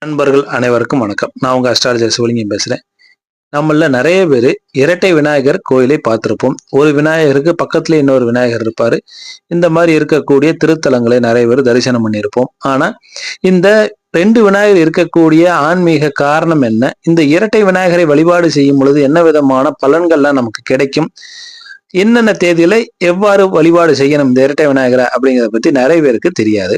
நண்பர்கள் அனைவருக்கும் வணக்கம். நான் உங்க அஸ்ட்ராலஜர் சிவலிங்கம் பேசுறேன். நம்மள நிறைய பேர் இரட்டை விநாயகர் கோயிலை பார்த்திருப்போம். ஒரு விநாயகருக்கு பக்கத்துல இன்னொரு விநாயகர் இருப்பாரு. இந்த மாதிரி இருக்கக்கூடிய திருத்தலங்களை நிறைய பேர் தரிசனம் பண்ணியிருப்போம். ஆனா இந்த ரெண்டு விநாயகர் இருக்கக்கூடிய ஆன்மீக காரணம் என்ன? இந்த இரட்டை விநாயகரை வழிபாடு செய்யும் பொழுது என்ன விதமான பலன்கள்லாம் நமக்கு கிடைக்கும்? என்னென்ன தேதியில எவ்வாறு வழிபாடு செய்யணும் இந்த இரட்டை விநாயகரை அப்படிங்கிறத பத்தி நிறைய பேருக்கு தெரியாது.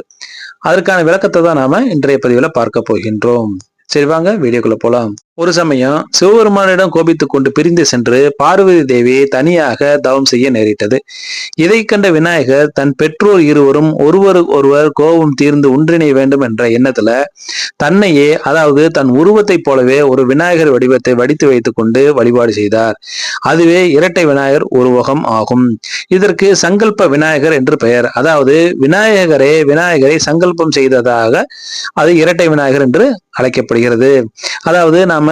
அதற்கான விளக்கத்தை தான் நாம இன்றைய பதிவுல பார்க்க போகின்றோம். சரி வாங்க வீடியோக்குள்ள போலாம். ஒரு சமயம் சிவபெருமானிடம் கோபித்துக் கொண்டு பிரிந்து சென்று பார்வதி தேவி தனியாக தவம் செய்ய நேரிட்டது. இதை கண்ட விநாயகர் தன் பெற்றோர் இருவரும் ஒருவர் கோபம் தீர்ந்து ஒன்றிணைய வேண்டும் என்ற எண்ணத்துல தன்னையே, அதாவது தன் உருவத்தை போலவே ஒரு விநாயகர் வடிவத்தை வடித்து வைத்துக் கொண்டு வழிபாடு செய்தார். அதுவே இரட்டை விநாயகர் உருவகம் ஆகும். இதற்கு சங்கல்ப விநாயகர் என்று பெயர். அதாவது விநாயகரை சங்கல்பம் செய்ததாக அது இரட்டை விநாயகர் என்று அழைக்கப்படுகிறது. அதாவது நாம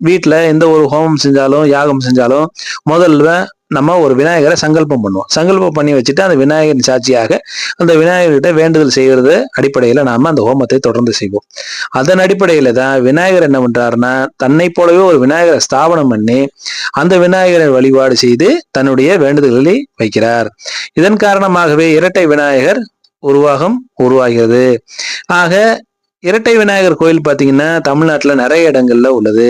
வீட்டுல எந்த ஒரு ஹோமம் செஞ்சாலும் யாகம் செஞ்சாலும் முதல்ல நம்ம ஒரு விநாயகரை சங்கல்பம் பண்ணுவோம். சங்கல்பம் பண்ணி வச்சுட்டு அந்த விநாயகரின் சாட்சியாக அந்த விநாயகர்கிட்ட வேண்டுதல் செய்யறது அடிப்படையில நாம அந்த ஹோமத்தை தொடர்ந்து செய்வோம். அதன் அடிப்படையில தான் விநாயகர் என்ன பண்றாருன்னா, தன்னை போலவே ஒரு விநாயகரை ஸ்தாபனம் பண்ணி அந்த விநாயகரை வழிபாடு செய்து தன்னுடைய வேண்டுதல்களை வைக்கிறார். இதன் காரணமாகவே இரட்டை விநாயகர் உருவாகிறது. ஆக இரட்டை விநாயகர் கோயில் பாத்தீங்கன்னா தமிழ்நாட்டுல நிறைய இடங்கள்ல உள்ளது.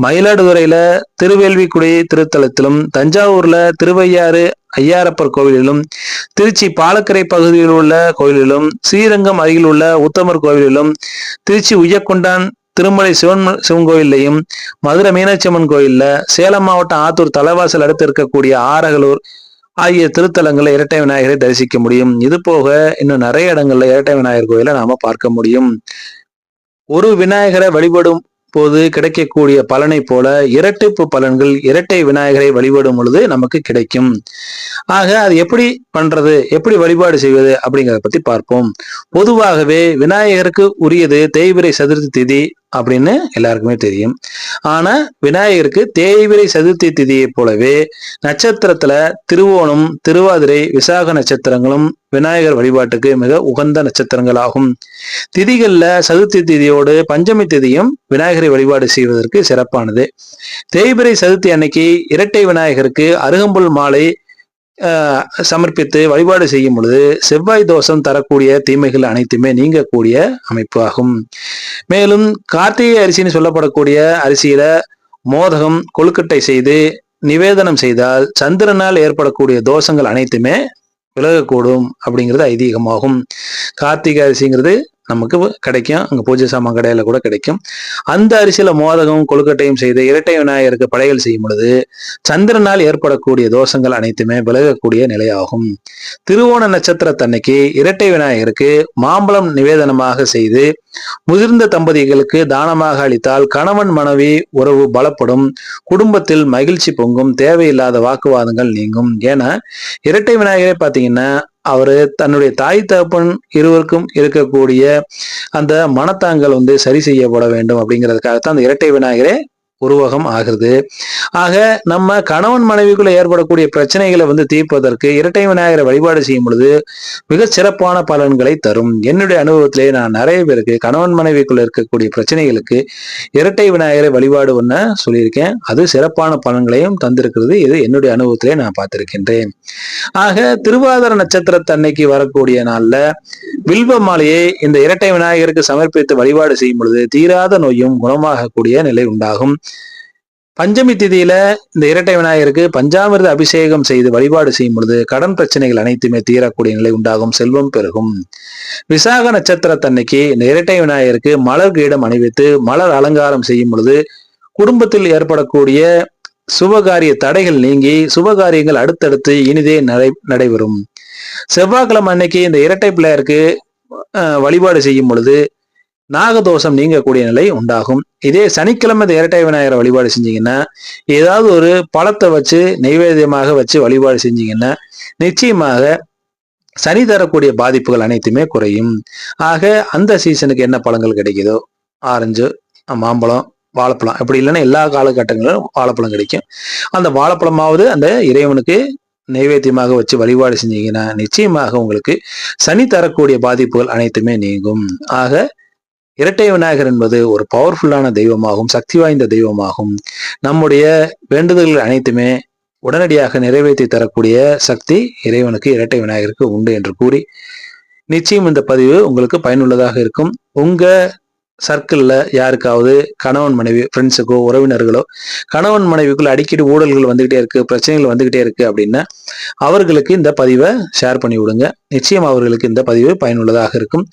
மயிலாடுதுறையில திருவேல்விக்குடி திருத்தலத்திலும், தஞ்சாவூர்ல திருவையாறு ஐயாரப்பர் கோவிலிலும், திருச்சி பாலக்கரை பகுதியில் உள்ள கோவிலிலும், ஸ்ரீரங்கம் அருகில் உள்ள உத்தமர் கோவிலிலும், திருச்சி உய்யக்கொண்டான் திருமலை சிவன் கோயிலையும், மதுரை மீனாட்சி அம்மன் கோயில்ல, சேலம் மாவட்டம் ஆத்தூர் தலைவாசல் அடுத்து இருக்கக்கூடிய ஆரகலூர் ஆகிய திருத்தலங்களை இரட்டை விநாயகரை தரிசிக்க முடியும். இது போக இன்னும் நிறைய இடங்கள்ல இரட்டை விநாயகர் கோயிலை நாம பார்க்க முடியும். ஒரு விநாயகரை வழிபடும் போது கிடைக்கக்கூடிய பலனை போல இரட்டிப்பு பலன்கள் இரட்டை விநாயகரை வழிபடும் பொழுது நமக்கு கிடைக்கும். ஆக அது எப்படி பண்றது, எப்படி வழிபாடு செய்வது அப்படிங்கிறத பத்தி பார்ப்போம். பொதுவாகவே விநாயகருக்கு உரியது தேய்பிறை சதுர்த்தி திதி அப்படின்னு எல்லாருக்குமே தெரியும். ஆனா விநாயகருக்கு தேய்பிறை சதுர்த்தி திதியை போலவே நட்சத்திரத்துல திருவோணம், திருவாதிரை, விசாக நட்சத்திரங்களும் விநாயகர் வழிபாட்டுக்கு மிக உகந்த நட்சத்திரங்கள் ஆகும். திதிகள்ல சதுர்த்தி திதியோடு பஞ்சமி திதியும் விநாயகரை வழிபாடு செய்வதற்கு சிறப்பானது. தேய்பிறை சதுர்த்தி அன்னைக்கு இரட்டை விநாயகருக்கு அருகம்புல் மாலை சமர்ப்பித்து வழிபாடு செய்யும் பொழுது செவ்வாய் தோஷம் தரக்கூடிய தீமைகள் அனைத்துமே நீங்கக்கூடிய அமைப்பு ஆகும். மேலும் கார்த்திகை அரிசின்னு சொல்லப்படக்கூடிய அரிசியில மோதகம் கொழுக்கட்டை செய்து நிவேதனம் செய்தால் சந்திரனால் ஏற்படக்கூடிய தோஷங்கள் அனைத்துமே விலகக்கூடும் அப்படிங்கிறது ஐதீகமாகும். கார்த்திகை அரிசிங்கிறது நமக்கு கிடைக்கும், அங்க பூஜை சாமான் கடையில கூட கிடைக்கும். அந்த அரிசியில மோதகம் கொழுக்கட்டையும் செய்து இரட்டை விநாயகருக்கு படையல் செய்யும் பொழுது சந்திரனால் ஏற்படக்கூடிய தோஷங்கள் அனைத்துமே விலகக்கூடிய நிலையாகும். திருவோண நட்சத்திரத்தன்னைக்கு இரட்டை விநாயகருக்கு மாம்பழம் நிவேதனமாக செய்து முதிர்ந்த தம்பதிகளுக்கு தானமாக அளித்தால் கணவன் மனைவி உறவு பலப்படும், குடும்பத்தில் மகிழ்ச்சி பொங்கும், தேவையில்லாத வாக்குவாதங்கள் நீங்கும். ஏன்னா இரட்டை விநாயகரை பாத்தீங்கன்னா அவரு தன்னுடைய தாய் தகப்பன் இருவருக்கும் இருக்கக்கூடிய அந்த மனத்தாங்கள் சரி செய்யப்பட வேண்டும் அப்படிங்கிறதுக்காகத்தான் அந்த இரட்டை விநாயகரே உருவகம் ஆகிறது. ஆக நம்ம கணவன் மனைவிக்குள்ள ஏற்படக்கூடிய பிரச்சனைகளை தீர்ப்பதற்கு இரட்டை விநாயகரை வழிபாடு செய்யும் பொழுது மிக சிறப்பான பலன்களை தரும். என்னுடைய அனுபவத்திலே நான் நிறைய பேருக்கு கணவன் மனைவிக்குள்ள இருக்கக்கூடிய பிரச்சனைகளுக்கு இரட்டை விநாயகரை வழிபாடு பண்ண சொல்லியிருக்கேன். அது சிறப்பான பலன்களையும் தந்திருக்கிறது. இது என்னுடைய அனுபவத்திலே நான் பார்த்திருக்கின்றேன். ஆக திருவாதிரை நட்சத்திரத்தன்னைக்கு வரக்கூடிய நாள்ல வில்வ மாலையை இந்த இரட்டை விநாயகருக்கு சமர்ப்பித்து வழிபாடு செய்யும் பொழுது தீராத நோயும் குணமாகக்கூடிய நிலை உண்டாகும். பஞ்சமி திதியில இந்த இரட்டை விநாயகருக்கு பஞ்சாமிர்த அபிஷேகம் செய்து வழிபாடு செய்யும் பொழுது கடன் பிரச்சனைகள் அனைத்துமே தீரக்கூடிய நிலை உண்டாகும், செல்வம் பெருகும். விசாக நட்சத்திரத்தன்னைக்கு இந்த இரட்டை விநாயகருக்கு மலர் கிரீடம் அணிவித்து மலர் அலங்காரம் செய்யும் பொழுது குடும்பத்தில் ஏற்படக்கூடிய சுபகாரிய தடைகள் நீங்கி சுபகாரியங்கள் அடுத்தடுத்து இனிதே நடைபெறும். செவ்வாய்க்கிழமை அன்னைக்கு இந்த இரட்டை பிள்ளையருக்கு வழிபாடு செய்யும் பொழுது நாகதோஷம் நீங்கக்கூடிய நிலை உண்டாகும். இதே சனிக்கிழமை இந்த இரட்டை விநாயகரை வழிபாடு செஞ்சீங்கன்னா, ஏதாவது ஒரு பழத்தை வச்சு நைவேத்தியமாக வச்சு வழிபாடு செஞ்சீங்கன்னா நிச்சயமாக சனி தரக்கூடிய பாதிப்புகள் அனைத்துமே குறையும். ஆக அந்த சீசனுக்கு என்ன பழங்கள் கிடைக்குதோ, ஆரஞ்சு, மாம்பழம், வாழைப்பழம், அப்படி இல்லைன்னா எல்லா காலகட்டங்களிலும் வாழைப்பழம் கிடைக்கும். அந்த வாழைப்பழமாவது அந்த இறைவனுக்கு நைவேத்தியமாக வச்சு வழிபாடு செஞ்சீங்கன்னா நிச்சயமாக உங்களுக்கு சனி தரக்கூடிய பாதிப்புகள் அனைத்துமே நீங்கும். ஆக இரட்டை விநாயகர் என்பது ஒரு பவர்ஃபுல்லான தெய்வமாகும், சக்தி வாய்ந்த தெய்வமாகும். நம்முடைய வேண்டுதல்கள் அனைத்துமே உடனடியாக நிறைவேற்றி தரக்கூடிய சக்தி இறைவனுக்கு, இரட்டை விநாயகருக்கு உண்டு என்று கூறி, நிச்சயம் இந்த பதிவு உங்களுக்கு பயனுள்ளதாக இருக்கும். உங்க சர்க்கிள்ல யாருக்காவது கணவன் மனைவி, ஃப்ரெண்ட்ஸுக்கோ, உறவினர்களோ கணவன் மனைவிக்குள்ள அடிக்கடி ஊழல்கள் வந்துகிட்டே இருக்கு, பிரச்சனைகள் வந்துகிட்டே இருக்கு அப்படின்னா அவர்களுக்கு இந்த பதிவை ஷேர் பண்ணி விடுங்க. நிச்சயம் அவர்களுக்கு இந்த பதிவு பயனுள்ளதாக இருக்கும்.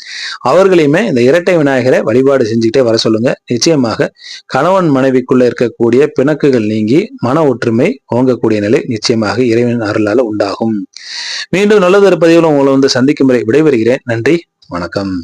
அவர்களையுமே இந்த இரட்டை விநாயகரை வழிபாடு செஞ்சுக்கிட்டே வர சொல்லுங்க. நிச்சயமாக கணவன் மனைவிக்குள்ள இருக்கக்கூடிய பிணக்குகள் நீங்கி மன ஒற்றுமை ஓங்கக்கூடிய நிலை நிச்சயமாக இறைவன் அருளால உண்டாகும். மீண்டும் நல்லதொரு பதிவில் உங்களை சந்திக்கும் வரை விடைபெறுகிறேன். நன்றி, வணக்கம்.